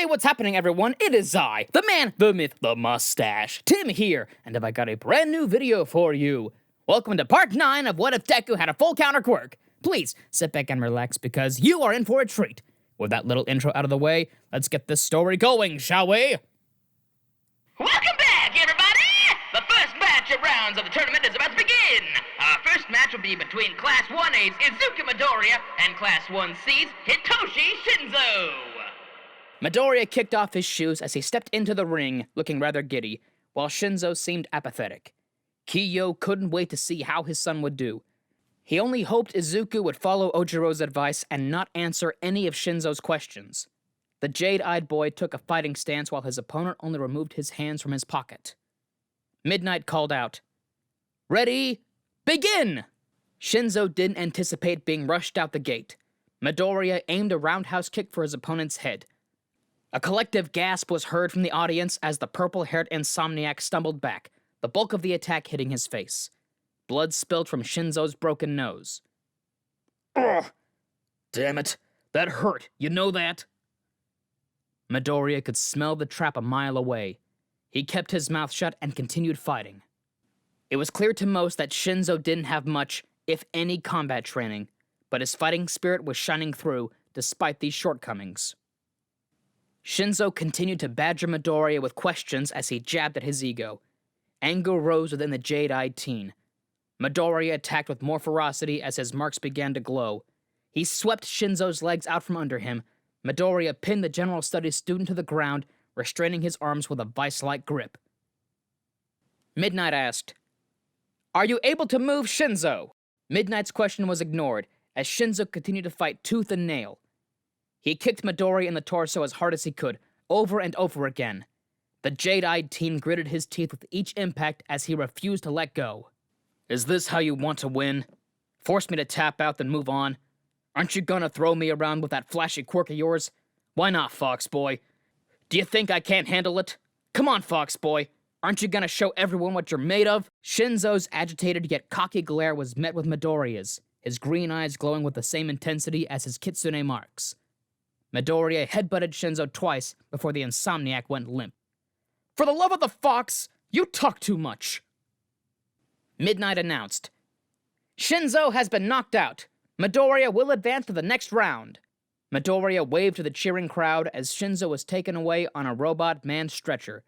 what's happening, everyone? It is I, the man, the myth, the mustache, Tim here, and have I got a brand new video for you. Welcome to part 9 of What If Deku Had a Full Counter Quirk. Please, sit back and relax because you are in for a treat. With that little intro out of the way, let's get this story going, shall we? Welcome back, everybody! The first match of rounds of the tournament is about to begin. Our first match will be between Class 1A's Izuku Midoriya and Class 1C's Hitoshi Shinzo. Midoriya kicked off his shoes as he stepped into the ring, looking rather giddy, while Shinzo seemed apathetic. Kiyo couldn't wait to see how his son would do. He only hoped Izuku would follow Ojiro's advice and not answer any of Shinzo's questions. The jade-eyed boy took a fighting stance while his opponent only removed his hands from his pocket. Midnight called out, "Ready, begin!" Shinzo didn't anticipate being rushed out the gate. Midoriya aimed a roundhouse kick for his opponent's head. A collective gasp was heard from the audience as the purple-haired insomniac stumbled back, the bulk of the attack hitting his face. Blood spilled from Shinzo's broken nose. "Ugh! Damn it, that hurt, you know that?" Midoriya could smell the trap a mile away. He kept his mouth shut and continued fighting. It was clear to most that Shinzo didn't have much, if any, combat training, but his fighting spirit was shining through despite these shortcomings. Shinzo continued to badger Midoriya with questions as he jabbed at his ego. Anger rose within the jade-eyed teen. Midoriya attacked with more ferocity as his marks began to glow. He swept Shinzo's legs out from under him. Midoriya pinned the general studies student to the ground, restraining his arms with a vice-like grip. Midnight asked, "Are you able to move, Shinzo?" Midnight's question was ignored, as Shinzo continued to fight tooth and nail. He kicked Midoriya in the torso as hard as he could, over and over again. The jade-eyed teen gritted his teeth with each impact as he refused to let go. "Is this how you want to win? Force me to tap out, then move on? Aren't you gonna throw me around with that flashy quirk of yours? Why not, Fox Boy? Do you think I can't handle it? Come on, Fox Boy. Aren't you gonna show everyone what you're made of?" Shinzo's agitated yet cocky glare was met with Midoriya's, his green eyes glowing with the same intensity as his kitsune marks. Midoriya headbutted Shinzo twice before the insomniac went limp. "For the love of the fox, you talk too much!" Midnight announced, "Shinzo has been knocked out. Midoriya will advance to the next round." Midoriya waved to the cheering crowd as Shinzo was taken away on a robot-manned stretcher.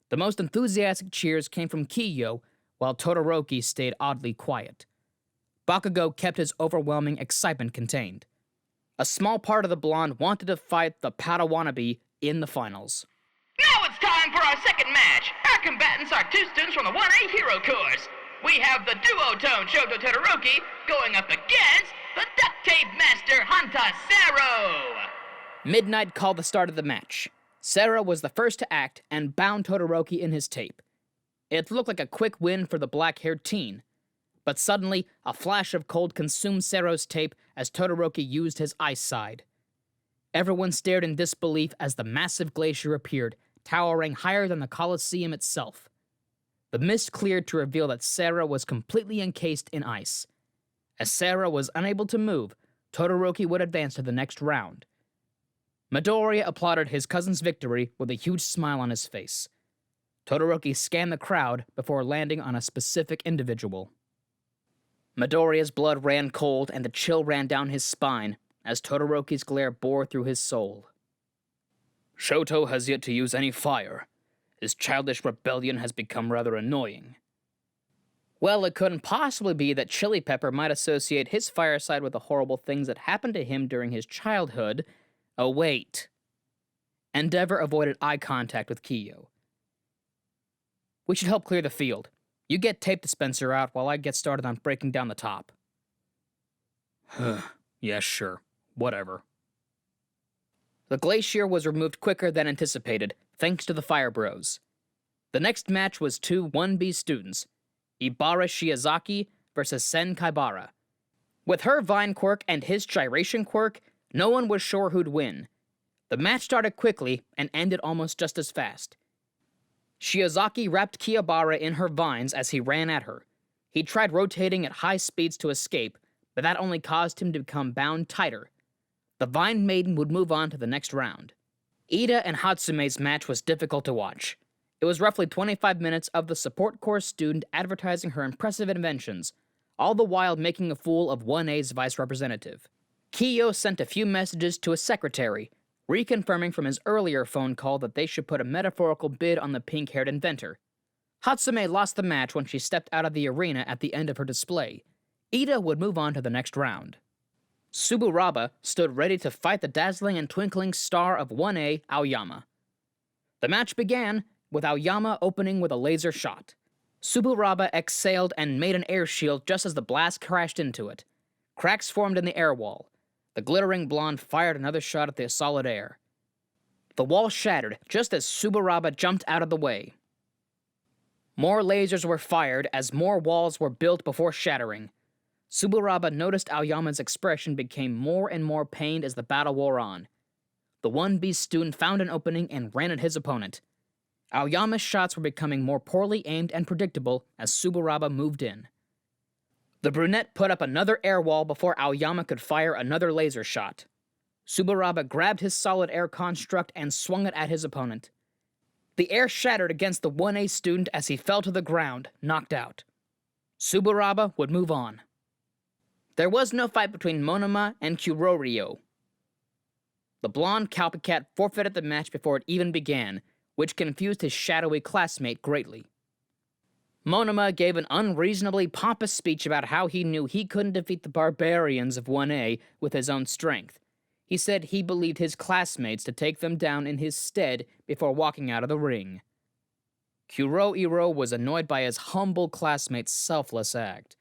The most enthusiastic cheers came from Kiyo, while Todoroki stayed oddly quiet. Bakugo kept his overwhelming excitement contained. A small part of the blonde wanted to fight the Padawannabe in the finals. Now it's time for our second match. Our combatants are two students from the 1A Hero course. We have the duotone Shoto Todoroki going up against the duct tape master Hunter Sero. Midnight called the start of the match. Sero was the first to act and bound Todoroki in his tape. It looked like a quick win for the black-haired teen. But suddenly, a flash of cold consumed Sero's tape as Todoroki used his ice side. Everyone stared in disbelief as the massive glacier appeared, towering higher than the Colosseum itself. The mist cleared to reveal that Sero was completely encased in ice. As Sero was unable to move, Todoroki would advance to the next round. Midoriya applauded his cousin's victory with a huge smile on his face. Todoroki scanned the crowd before landing on a specific individual. Midoriya's blood ran cold and the chill ran down his spine as Todoroki's glare bore through his soul. "Shoto has yet to use any fire. His childish rebellion has become rather annoying." Well, it couldn't possibly be that Chili Pepper might associate his fireside with the horrible things that happened to him during his childhood. Oh, wait. Endeavor avoided eye contact with Kiyo. "We should help clear the field. You get tape dispenser out while I get started on breaking down the top." "Yeah, sure. Whatever." The glacier was removed quicker than anticipated, thanks to the Fire Bros. The next match was two 1B students, Ibarra Shiozaki versus Sen Kaibara. With her vine quirk and his gyration quirk, no one was sure who'd win. The match started quickly and ended almost just as fast. Shiozaki wrapped Kiyobara in her vines as he ran at her. He tried rotating at high speeds to escape, but that only caused him to become bound tighter. The Vine Maiden would move on to the next round. Ida and Hatsume's match was difficult to watch. It was roughly 25 minutes of the support course student advertising her impressive inventions, all the while making a fool of 1A's vice representative. Kiyo sent a few messages to his secretary, reconfirming from his earlier phone call that they should put a metaphorical bid on the pink-haired inventor. Hatsume lost the match when she stepped out of the arena at the end of her display. Ida would move on to the next round. Tsuburaba stood ready to fight the dazzling and twinkling star of 1A, Aoyama. The match began with Aoyama opening with a laser shot. Tsuburaba exhaled and made an air shield just as the blast crashed into it. Cracks formed in the air wall. The glittering blonde fired another shot at the solid air. The wall shattered just as Tsuburaba jumped out of the way. More lasers were fired as more walls were built before shattering. Tsuburaba noticed Aoyama's expression became more and more pained as the battle wore on. The 1B student found an opening and ran at his opponent. Aoyama's shots were becoming more poorly aimed and predictable as Tsuburaba moved in. The brunette put up another air wall before Aoyama could fire another laser shot. Tsuburaba grabbed his solid air construct and swung it at his opponent. The air shattered against the 1A student as he fell to the ground, knocked out. Tsuburaba would move on. There was no fight between Monoma and Kuroryo. The blonde cowpocat forfeited the match before it even began, which confused his shadowy classmate greatly. Monoma gave an unreasonably pompous speech about how he knew he couldn't defeat the barbarians of 1A with his own strength. He said he believed his classmates to take them down in his stead before walking out of the ring. Kuroiro was annoyed by his humble classmate's selfless act.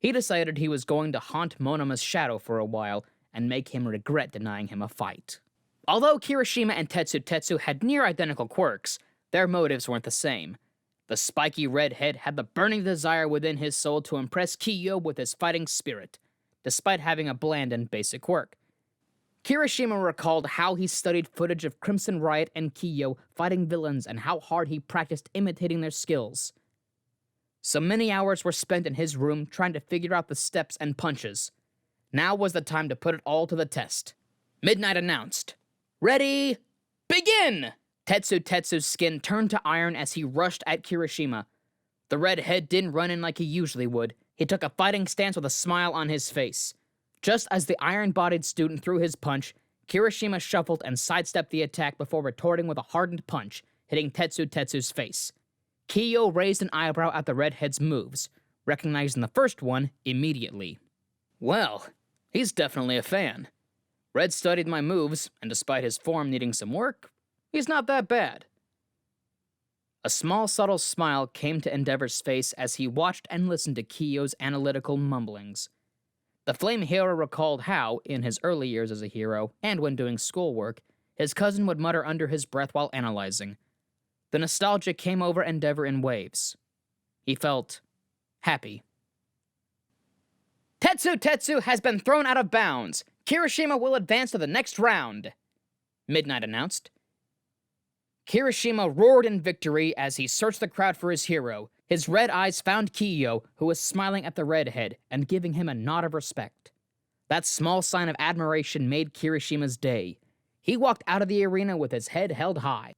He decided he was going to haunt Monoma's shadow for a while and make him regret denying him a fight. Although Kirishima and Tetsu had near-identical quirks, their motives weren't the same. The spiky red head had the burning desire within his soul to impress Kiyo with his fighting spirit, despite having a bland and basic quirk. Kirishima recalled how he studied footage of Crimson Riot and Kiyo fighting villains and how hard he practiced imitating their skills. So many hours were spent in his room trying to figure out the steps and punches. Now was the time to put it all to the test. Midnight announced, "Ready, begin!" Tetsu's skin turned to iron as he rushed at Kirishima. The red head didn't run in like he usually would. He took a fighting stance with a smile on his face. Just as the iron-bodied student threw his punch, Kirishima shuffled and sidestepped the attack before retorting with a hardened punch, hitting Tetsu's face. Kiyo raised an eyebrow at the redhead's moves, recognizing the first one immediately. Well, he's definitely a fan. Red studied my moves, and despite his form needing some work, he's not that bad. A small, subtle smile came to Endeavor's face as he watched and listened to Kiyo's analytical mumblings. The flame hero recalled how, in his early years as a hero, and when doing schoolwork, his cousin would mutter under his breath while analyzing. The nostalgia came over Endeavor in waves. He felt happy. Tetsu has been thrown out of bounds. Kirishima will advance to the next round, Midnight announced. Kirishima roared in victory as he searched the crowd for his hero. His red eyes found Kiyo, who was smiling at the redhead and giving him a nod of respect. That small sign of admiration made Kirishima's day. He walked out of the arena with his head held high.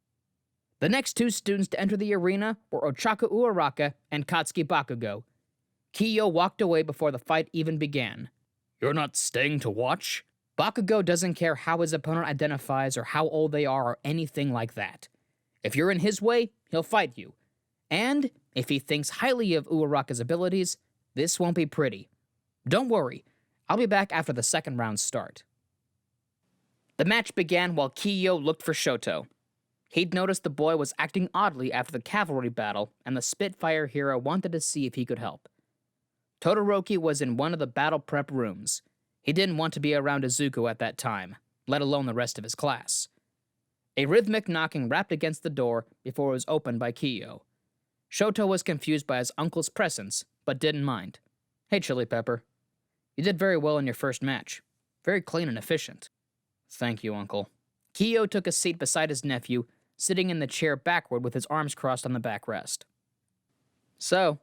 The next two students to enter the arena were Ochaku Uaraka and Katsuki Bakugo. Kiyo walked away before the fight even began. "You're not staying to watch?" Bakugo doesn't care how his opponent identifies or how old they are or anything like that. If you're in his way, he'll fight you. And if he thinks highly of Uaraka's abilities, this won't be pretty. Don't worry, I'll be back after the second round's start. The match began while Kiyo looked for Shoto. He'd noticed the boy was acting oddly after the cavalry battle, and the Spitfire hero wanted to see if he could help. Todoroki was in one of the battle prep rooms. He didn't want to be around Izuku at that time, let alone the rest of his class. A rhythmic knocking rapped against the door before it was opened by Kiyo. Shoto was confused by his uncle's presence, but didn't mind. "Hey, Chili Pepper. You did very well in your first match. Very clean and efficient." "Thank you, Uncle." Kiyo took a seat beside his nephew, sitting in the chair backward with his arms crossed on the backrest. "So,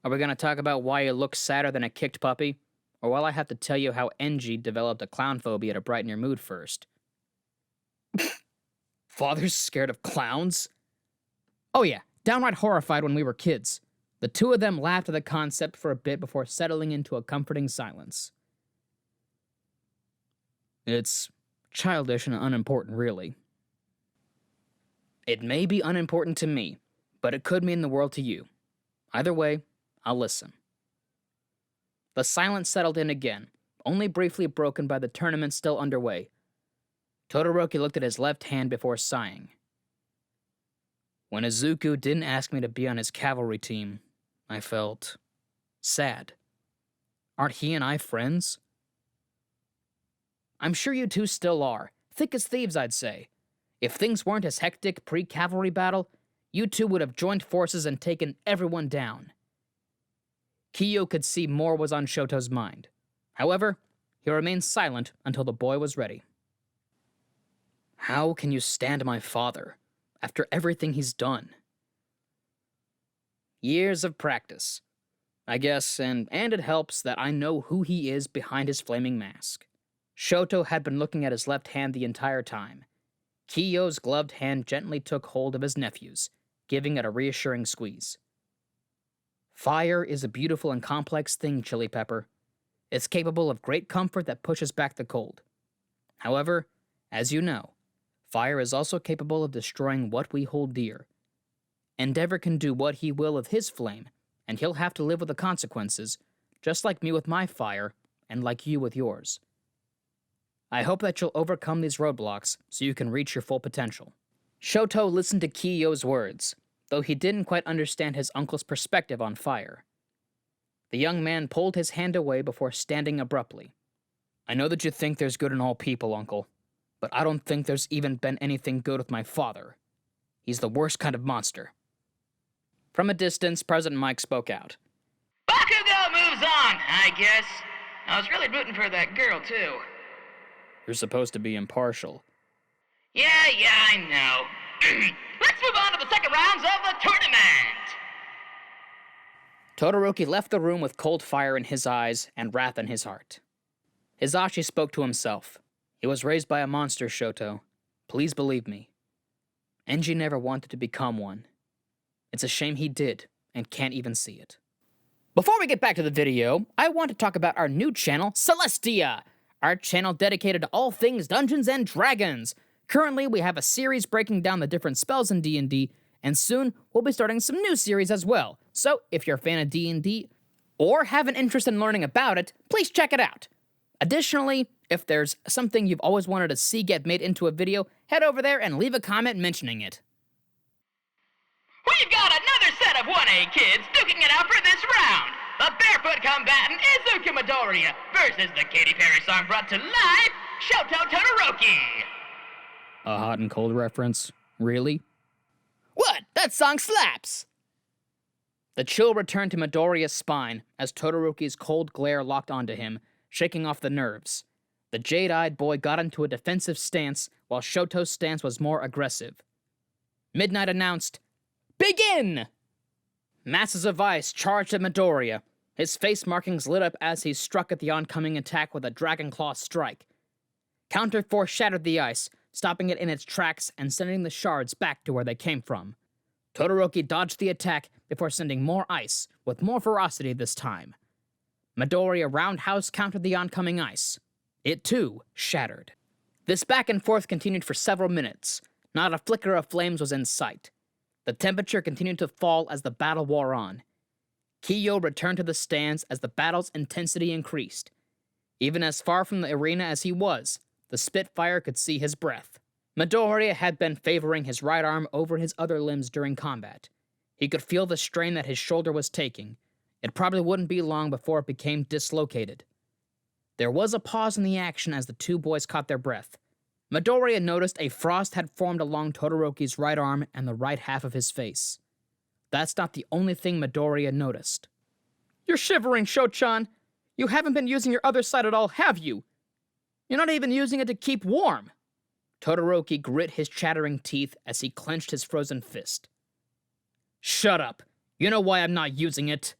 are we going to talk about why you look sadder than a kicked puppy? Or will I have to tell you how Enji developed a clown phobia to brighten your mood first?" Father's scared of clowns? Oh yeah, downright horrified when we were kids. The two of them laughed at the concept for a bit before settling into a comforting silence. It's childish and unimportant, really. It may be unimportant to me, but it could mean the world to you. Either way, I'll listen. The silence settled in again, only briefly broken by the tournament still underway. Todoroki looked at his left hand before sighing. When Izuku didn't ask me to be on his cavalry team, I felt sad. Aren't he and I friends? I'm sure you two still are. Thick as thieves, I'd say. If things weren't as hectic pre-cavalry battle, you two would have joined forces and taken everyone down. Kiyo could see more was on Shoto's mind. However, he remained silent until the boy was ready. How can you stand my father, after everything he's done? Years of practice, I guess, and it helps that I know who he is behind his flaming mask. Shoto had been looking at his left hand the entire time. Kiyo's gloved hand gently took hold of his nephew's, giving it a reassuring squeeze. Fire is a beautiful and complex thing, Chili Pepper. It's capable of great comfort that pushes back the cold. However, as you know, fire is also capable of destroying what we hold dear. Endeavor can do what he will with his flame, and he'll have to live with the consequences, just like me with my fire, and like you with yours. I hope that you'll overcome these roadblocks so you can reach your full potential. Shoto listened to Kiyo's words, though he didn't quite understand his uncle's perspective on fire. The young man pulled his hand away before standing abruptly. I know that you think there's good in all people, Uncle, but I don't think there's even been anything good with my father. He's the worst kind of monster. From a distance, President Mike spoke out. Bakugo moves on, I guess. I was really rooting for that girl, too. You're supposed to be impartial. Yeah, I know. Let's move on to the second rounds of the tournament! Todoroki left the room with cold fire in his eyes and wrath in his heart. Hizashi spoke to himself. He was raised by a monster, Shoto. Please believe me. Enji never wanted to become one. It's a shame he did, and can't even see it. Before we get back to the video, I want to talk about our new channel, Celestia, our channel dedicated to all things Dungeons and Dragons. Currently, we have a series breaking down the different spells in D&D, and soon we'll be starting some new series as well. So, if you're a fan of D&D, or have an interest in learning about it, please check it out. Additionally, if there's something you've always wanted to see get made into a video, head over there and leave a comment mentioning it. We've got another set of 1A kids duking it out for this round. The barefoot combatant Izuku Midoriya versus the Katy Perry song brought to life, Shoto Todoroki. A hot and cold reference? Really? What? That song slaps! The chill returned to Midoriya's spine as Todoroki's cold glare locked onto him, shaking off the nerves. The jade-eyed boy got into a defensive stance, while Shoto's stance was more aggressive. Midnight announced, "Begin!" Masses of ice charged at Midoriya. His face markings lit up as he struck at the oncoming attack with a Dragon Claw strike. Counter Force shattered the ice, stopping it in its tracks and sending the shards back to where they came from. Todoroki dodged the attack before sending more ice, with more ferocity this time. Midoriya roundhouse countered the oncoming ice. It, too, shattered. This back and forth continued for several minutes. Not a flicker of flames was in sight. The temperature continued to fall as the battle wore on. Kiyo returned to the stands as the battle's intensity increased. Even as far from the arena as he was, the Spitfire could see his breath. Midoriya had been favoring his right arm over his other limbs during combat. He could feel the strain that his shoulder was taking. It probably wouldn't be long before it became dislocated. There was a pause in the action as the two boys caught their breath. Midoriya noticed a frost had formed along Todoroki's right arm and the right half of his face. That's not the only thing Midoriya noticed. "You're shivering, Shochan! You haven't been using your other side at all, have you? You're not even using it to keep warm!" Todoroki grit his chattering teeth as he clenched his frozen fist. "Shut up! You know why I'm not using it!"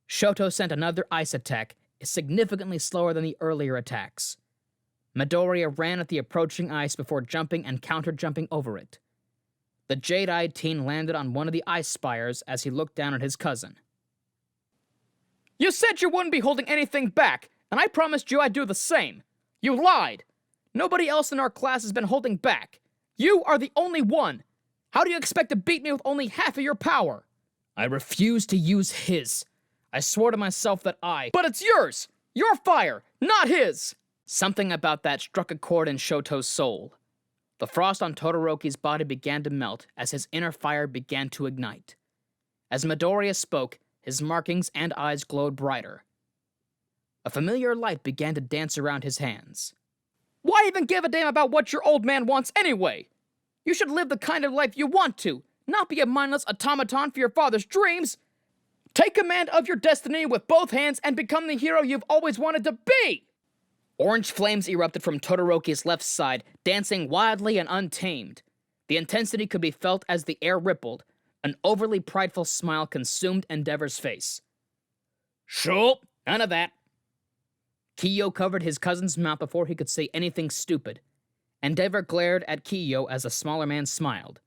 Shoto sent another ice attack, significantly slower than the earlier attacks. Midoriya ran at the approaching ice before jumping and counter-jumping over it. The jade-eyed teen landed on one of the ice spires as he looked down at his cousin. You said you wouldn't be holding anything back, and I promised you I'd do the same. You lied. Nobody else in our class has been holding back. You are the only one. How do you expect to beat me with only half of your power? I refuse to use his. I swore to myself that But it's yours! Your fire, not his! Something about that struck a chord in Shoto's soul. The frost on Todoroki's body began to melt as his inner fire began to ignite. As Midoriya spoke, his markings and eyes glowed brighter. A familiar light began to dance around his hands. Why even give a damn about what your old man wants anyway? You should live the kind of life you want to, not be a mindless automaton for your father's dreams. Take command of your destiny with both hands and become the hero you've always wanted to be! Orange flames erupted from Todoroki's left side, dancing wildly and untamed. The intensity could be felt as the air rippled. An overly prideful smile consumed Endeavor's face. Sure, none of that. Kiyo covered his cousin's mouth before he could say anything stupid. Endeavor glared at Kiyo as the smaller man smiled.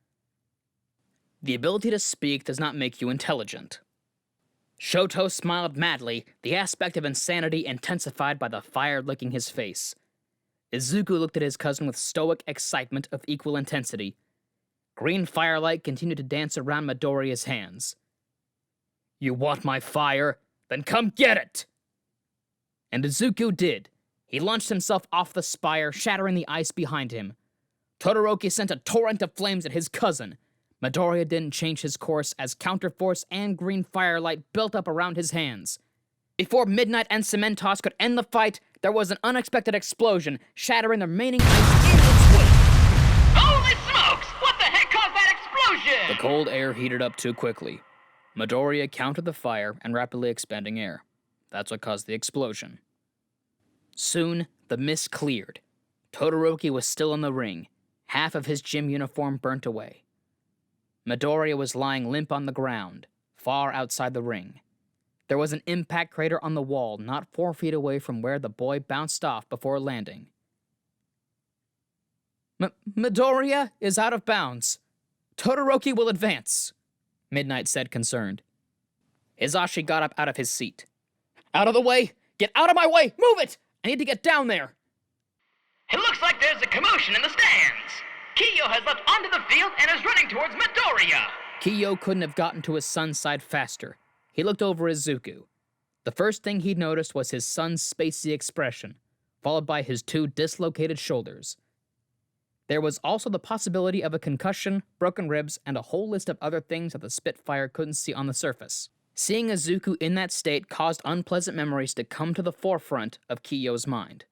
The ability to speak does not make you intelligent. Shoto smiled madly, the aspect of insanity intensified by the fire licking his face. Izuku looked at his cousin with stoic excitement of equal intensity. Green firelight continued to dance around Midoriya's hands. You want my fire? Then come get it! And Izuku did. He launched himself off the spire, shattering the ice behind him. Todoroki sent a torrent of flames at his cousin. Midoriya didn't change his course as counterforce and green firelight built up around his hands. Before Midnight and Cementos could end the fight, there was an unexpected explosion, shattering the remaining ice in its wake. Holy smokes! What the heck caused that explosion? The cold air heated up too quickly. Midoriya countered the fire and rapidly expanding air. That's what caused the explosion. Soon, the mist cleared. Todoroki was still in the ring. Half of his gym uniform burnt away. Midoriya was lying limp on the ground, far outside the ring. There was an impact crater on the wall not 4 feet away from where the boy bounced off before landing. Midoriya is out of bounds. Todoroki will advance, Midnight said, concerned. Hizashi got up out of his seat. Out of the way! Get out of my way! Move it! I need to get down there! It looks like there's a commotion in the stands. Kiyo has left onto the field and is running towards Midoriya. Kiyo couldn't have gotten to his son's side faster. He looked over Izuku. The first thing he noticed was his son's spacey expression, followed by his 2 dislocated shoulders. There was also the possibility of a concussion, broken ribs, and a whole list of other things that the Spitfire couldn't see on the surface. Seeing Izuku in that state caused unpleasant memories to come to the forefront of Kiyo's mind.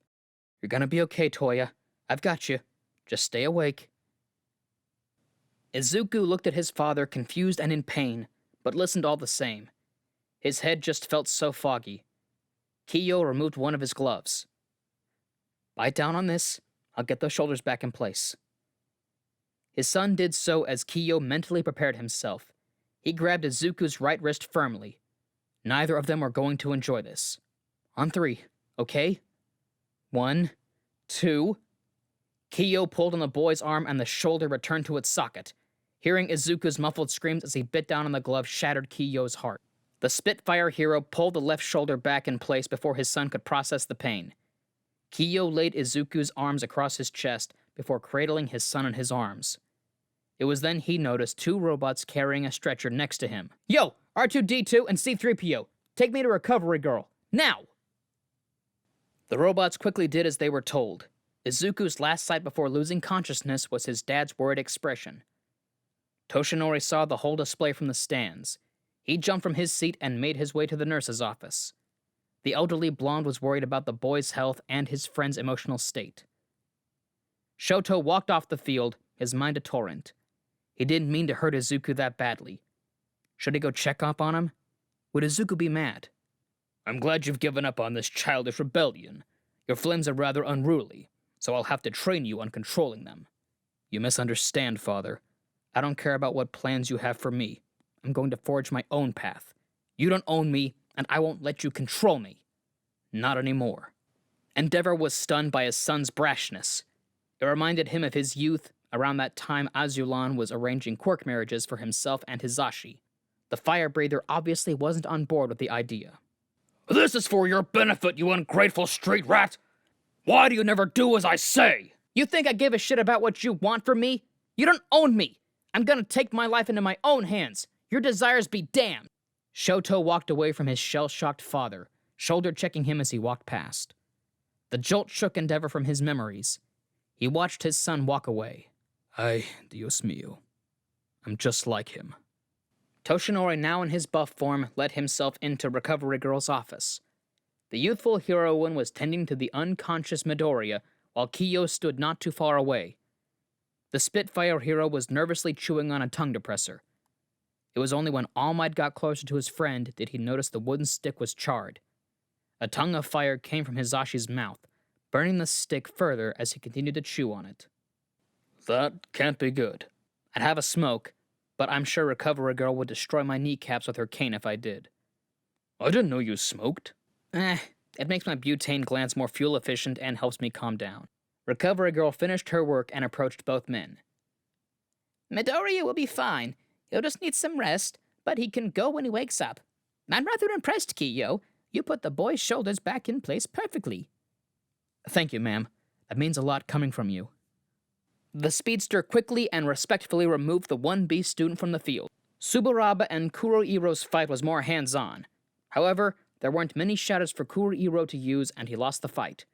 You're gonna be okay, Toya. I've got you. Just stay awake. Izuku looked at his father, confused and in pain, but listened all the same. His head just felt so foggy. Kiyo removed one of his gloves. Bite down on this. I'll get those shoulders back in place. His son did so as Kiyo mentally prepared himself. He grabbed Izuku's right wrist firmly. Neither of them were going to enjoy this. On 3, okay? 1, 2... Kiyo pulled on the boy's arm and the shoulder returned to its socket. Hearing Izuku's muffled screams as he bit down on the glove shattered Kiyo's heart. The Spitfire hero pulled the left shoulder back in place before his son could process the pain. Kiyo laid Izuku's arms across his chest before cradling his son in his arms. It was then he noticed 2 robots carrying a stretcher next to him. Yo, R2-D2 and C-3PO, take me to Recovery Girl, now! The robots quickly did as they were told. Izuku's last sight before losing consciousness was his dad's worried expression. Toshinori saw the whole display from the stands. He jumped from his seat and made his way to the nurse's office. The elderly blonde was worried about the boy's health and his friend's emotional state. Shoto walked off the field, his mind a torrent. He didn't mean to hurt Izuku that badly. Should he go check up on him? Would Izuku be mad? I'm glad you've given up on this childish rebellion. Your flames are rather unruly, so I'll have to train you on controlling them. You misunderstand, Father. I don't care about what plans you have for me. I'm going to forge my own path. You don't own me, and I won't let you control me. Not anymore. Endeavor was stunned by his son's brashness. It reminded him of his youth around that time Azulan was arranging quirk marriages for himself and Hizashi. The fire breather obviously wasn't on board with the idea. This is for your benefit, you ungrateful street rat! Why do you never do as I say? You think I give a shit about what you want from me? You don't own me! I'm gonna take my life into my own hands! Your desires be damned! Shoto walked away from his shell-shocked father, shoulder-checking him as he walked past. The jolt shook Endeavor from his memories. He watched his son walk away. Ay, Dios mío. I'm just like him. Toshinori, now in his buff form, let himself into Recovery Girl's office. The youthful heroine was tending to the unconscious Midoriya, while Kiyo stood not too far away. The Spitfire hero was nervously chewing on a tongue depressor. It was only when All Might got closer to his friend did he notice the wooden stick was charred. A tongue of fire came from Hizashi's mouth, burning the stick further as he continued to chew on it. That can't be good. I'd have a smoke, but I'm sure Recovery Girl would destroy my kneecaps with her cane if I did. I didn't know you smoked. It makes my butane glands more fuel efficient and helps me calm down. Recovery Girl finished her work and approached both men. Midoriya will be fine. He'll just need some rest, but he can go when he wakes up. I'm rather impressed, Kiyo. You put the boy's shoulders back in place perfectly. Thank you, ma'am. That means a lot coming from you. The speedster quickly and respectfully removed the 1B student from the field. Tsuburaba and Kuroiro's fight was more hands-on. However, there weren't many shadows for Kuroiro to use, and he lost the fight.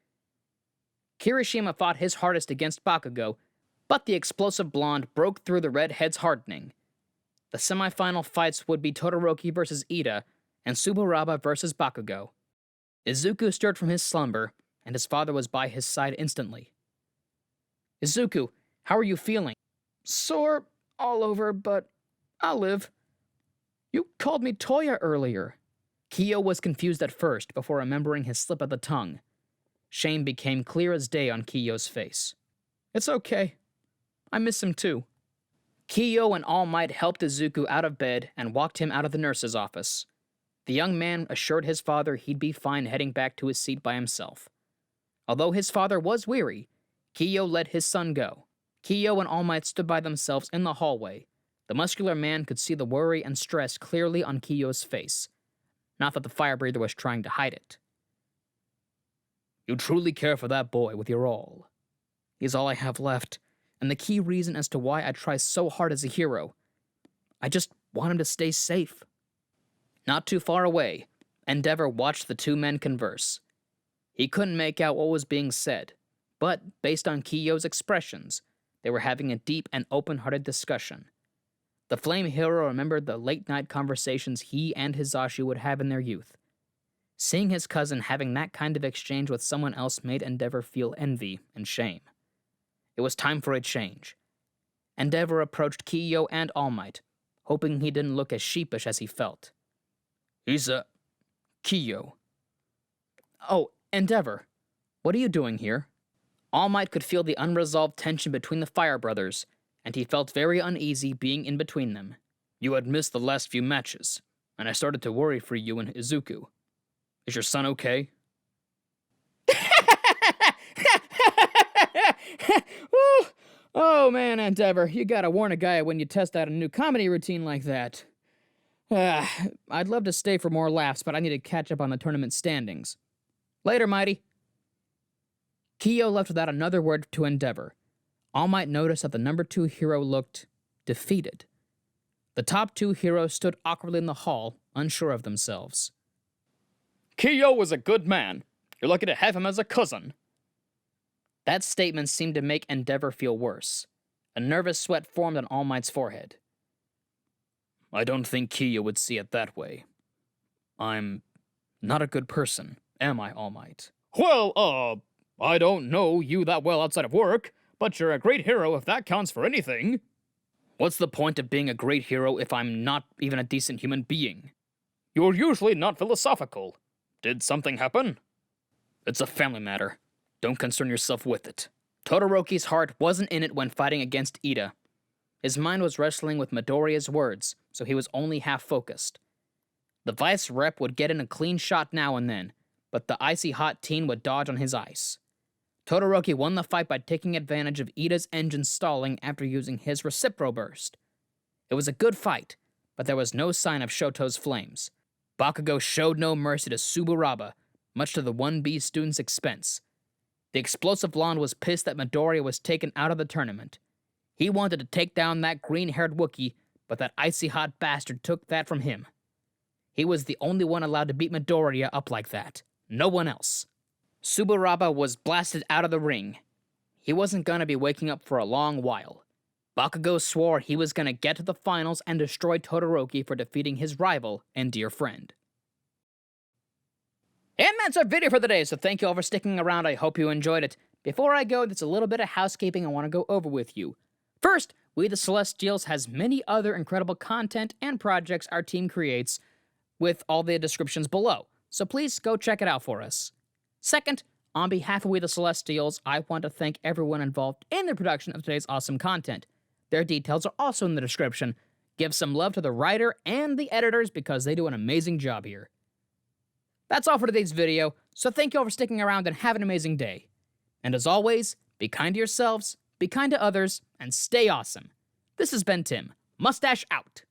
Kirishima fought his hardest against Bakugo, but the explosive blonde broke through the redhead's hardening. The semifinal fights would be Todoroki versus Ida, and Tsuburaba versus Bakugo. Izuku stirred from his slumber, and his father was by his side instantly. Izuku, how are you feeling? Sore all over, but I'll live. You called me Toya earlier. Kiyo was confused at first before remembering his slip of the tongue. Shame became clear as day on Kiyo's face. It's okay. I miss him too. Kiyo and All Might helped Izuku out of bed and walked him out of the nurse's office. The young man assured his father he'd be fine heading back to his seat by himself. Although his father was weary, Kiyo let his son go. Kiyo and All Might stood by themselves in the hallway. The muscular man could see the worry and stress clearly on Kiyo's face. Not that the fire breather was trying to hide it. You truly care for that boy with your all. He's all I have left, and the key reason as to why I try so hard as a hero. I just want him to stay safe. Not too far away, Endeavor watched the two men converse. He couldn't make out what was being said, but based on Kiyo's expressions, they were having a deep and open-hearted discussion. The Flame Hero remembered the late-night conversations he and Hizashi would have in their youth. Seeing his cousin having that kind of exchange with someone else made Endeavor feel envy and shame. It was time for a change. Endeavor approached Kiyo and All Might, hoping he didn't look as sheepish as he felt. He's Kiyo. Oh, Endeavor, what are you doing here? All Might could feel the unresolved tension between the Fire Brothers, and he felt very uneasy being in between them. You had missed the last few matches, and I started to worry for you and Izuku. Is your son okay? Oh man, Endeavor, you gotta warn a guy when you test out a new comedy routine like that. I'd love to stay for more laughs, but I need to catch up on the tournament standings. Later, Mighty. Kiyo left without another word to Endeavor. All Might notice that the number 2 hero looked defeated. The top 2 heroes stood awkwardly in the hall, unsure of themselves. Kiyo was a good man. You're lucky to have him as a cousin. That statement seemed to make Endeavor feel worse. A nervous sweat formed on All Might's forehead. I don't think Kiyo would see it that way. I'm not a good person, am I, All Might? Well, I don't know you that well outside of work, but you're a great hero if that counts for anything. What's the point of being a great hero if I'm not even a decent human being? You're usually not philosophical. Did something happen? It's a family matter. Don't concern yourself with it. Todoroki's heart wasn't in it when fighting against Ida. His mind was wrestling with Midoriya's words, so he was only half focused. The vice rep would get in a clean shot now and then, but the icy hot teen would dodge on his ice. Todoroki won the fight by taking advantage of Ida's engine stalling after using his Recipro Burst. It was a good fight, but there was no sign of Shoto's flames. Bakugo showed no mercy to Subaraba, much to the 1B student's expense. The explosive blonde was pissed that Midoriya was taken out of the tournament. He wanted to take down that green-haired Wookiee, but that icy hot bastard took that from him. He was the only one allowed to beat Midoriya up like that. No one else. Subaraba was blasted out of the ring. He wasn't gonna be waking up for a long while. Bakugo swore he was gonna get to the finals and destroy Todoroki for defeating his rival and dear friend. And that's our video for the day, so thank you all for sticking around. I hope you enjoyed it. Before I go, there's a little bit of housekeeping I want to go over with you. First, We the Celestials has many other incredible content and projects our team creates, with all the descriptions below, so please go check it out for us. Second, on behalf of We the Celestials, I want to thank everyone involved in the production of today's awesome content. Their details are also in the description. Give some love to the writer and the editors because they do an amazing job here. That's all for today's video, so thank you all for sticking around and have an amazing day. And as always, be kind to yourselves, be kind to others, and stay awesome. This has been Tim. Mustache out.